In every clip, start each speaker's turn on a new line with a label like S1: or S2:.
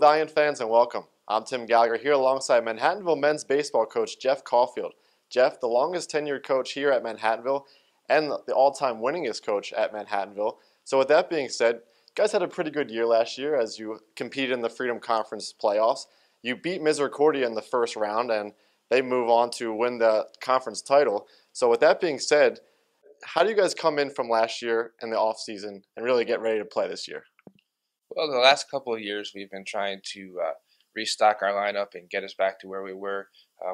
S1: Hello, Valiant fans, and welcome. I'm Tim Gallagher here alongside Manhattanville men's baseball coach Jeff Caulfield. Jeff, the longest tenured coach here at Manhattanville and the all-time winningest coach at Manhattanville. So with that being said, you guys had a pretty good year last year as you competed in the Freedom Conference playoffs. You beat Misericordia in the first round, and they move on to win the conference title. So with that being said, how do you guys come in from last year in the offseason and really get ready to play this year?
S2: Well, the last couple of years, we've been trying to restock our lineup and get us back to where we were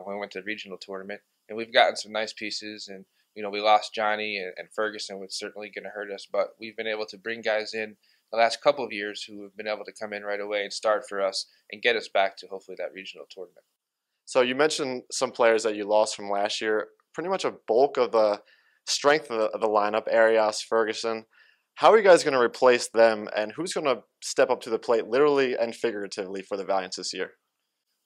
S2: when we went to the regional tournament. And we've gotten some nice pieces. And, we lost Johnny and Ferguson, which certainly going to hurt us. But we've been able to bring guys in the last couple of years who have been able to come in right away and start for us and get us back to hopefully that regional tournament.
S1: So you mentioned some players that you lost from last year. Pretty much a bulk of the strength of the lineup, Arias, Ferguson. How are you guys going to replace them, and who's going to step up to the plate literally and figuratively for the Valiants this year?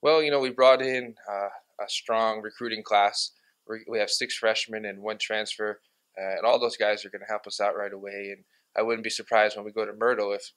S2: Well, we brought in a strong recruiting class. We have 6 freshmen and 1 transfer, and all those guys are going to help us out right away. And I wouldn't be surprised when we go to Myrtle if,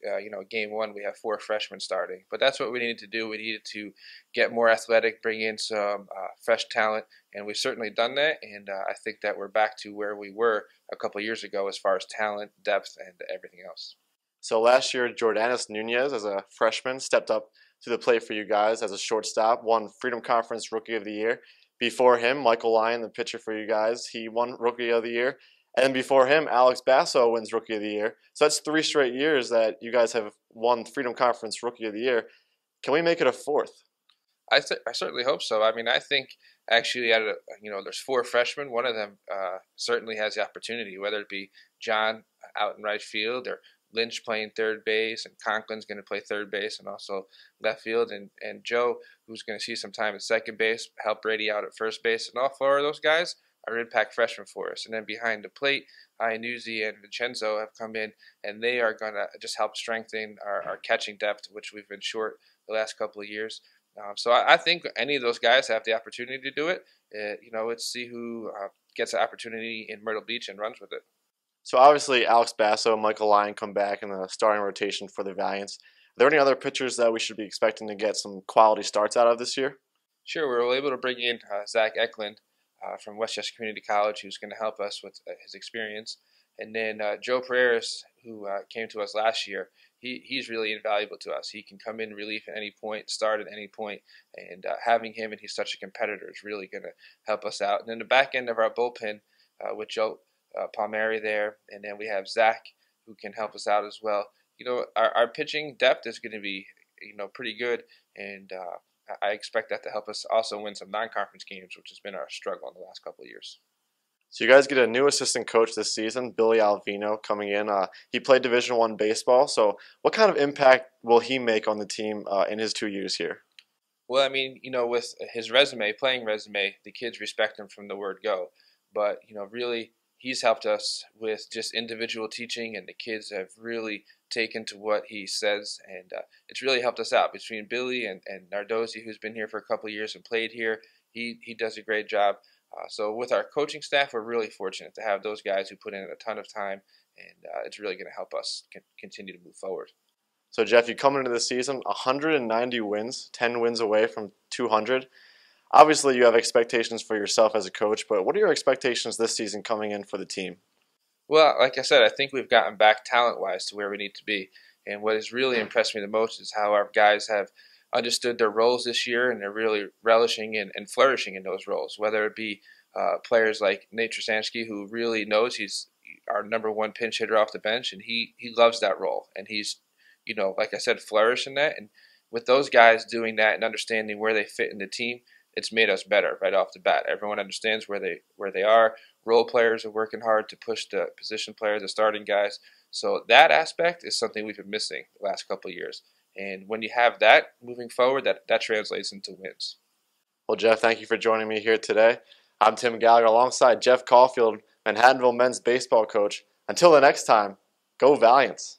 S2: game 1 we have 4 freshmen starting. But that's what we needed to do. We needed to get more athletic, bring in some fresh talent, and we've certainly done that. And I think that we're back to where we were a couple of years ago as far as talent, depth, and everything else.
S1: So last year, Jordanis Nunez, as a freshman, stepped up to the plate for you guys as a shortstop, won Freedom Conference Rookie of the Year. Before him, Michael Lyon, the pitcher for you guys, he won Rookie of the Year. And before him, Alex Basso wins Rookie of the Year. So that's 3 straight years that you guys have won Freedom Conference Rookie of the Year. Can we make it a 4th?
S2: I certainly hope so. I mean, I think actually out of there's 4 freshmen. One of them certainly has the opportunity, whether it be John out in right field or Lynch playing third base, and Conklin's going to play third base and also left field, and Joe, who's going to see some time at second base, help Brady out at first base, and all 4 of those guys are impact freshmen for us. And then behind the plate, Iannuzzi and Vincenzo have come in, and they are going to just help strengthen our catching depth, which we've been short the last couple of years. So I think any of those guys have the opportunity to do it. Let's see who gets the opportunity in Myrtle Beach and runs with it.
S1: So obviously, Alex Basso, Michael Lyon come back in the starting rotation for the Valiants. Are there any other pitchers that we should be expecting to get some quality starts out of this year?
S2: Sure, we were able to bring in Zach Eklund from Westchester Community College, who's going to help us with his experience. And then Joe Pereiras, who came to us last year, he's really invaluable to us. He can come in relief at any point, start at any point, and having him, and he's such a competitor, is really going to help us out. And then the back end of our bullpen with Joe Palmieri there, and then we have Zach, who can help us out as well. Our pitching depth is going to be pretty good, and I expect that to help us also win some non-conference games, which has been our struggle in the last couple of years.
S1: So you guys get a new assistant coach this season, Billy Alvino, coming in. He played Division I baseball, so what kind of impact will he make on the team in his 2 years here?
S2: Well, I mean, with his playing resume, the kids respect him from the word go. But, really, he's helped us with just individual teaching, and the kids have really taken to what he says, and it's really helped us out. Between Billy and Nardozzi, who's been here for a couple of years and played here, he does a great job. So with our coaching staff, we're really fortunate to have those guys who put in a ton of time, and it's really going to help us continue to move forward.
S1: So Jeff, you come into the season 190 wins, 10 wins away from 200. Obviously, you have expectations for yourself as a coach, but what are your expectations this season coming in for the team?
S2: Well, like I said, I think we've gotten back talent-wise to where we need to be. And what has really impressed me the most is how our guys have understood their roles this year, and they're really relishing and flourishing in those roles, whether it be players like Nate Trasansky, who really knows he's our number 1 pinch hitter off the bench, and he loves that role. And he's, like I said, flourished in that. And with those guys doing that and understanding where they fit in the team, it's made us better right off the bat. Everyone understands where they are. Role players are working hard to push the position players, the starting guys. So that aspect is something we've been missing the last couple of years. And when you have that moving forward, that translates into wins.
S1: Well, Jeff, thank you for joining me here today. I'm Tim Gallagher alongside Jeff Caulfield, Manhattanville men's baseball coach. Until the next time, go Valiants.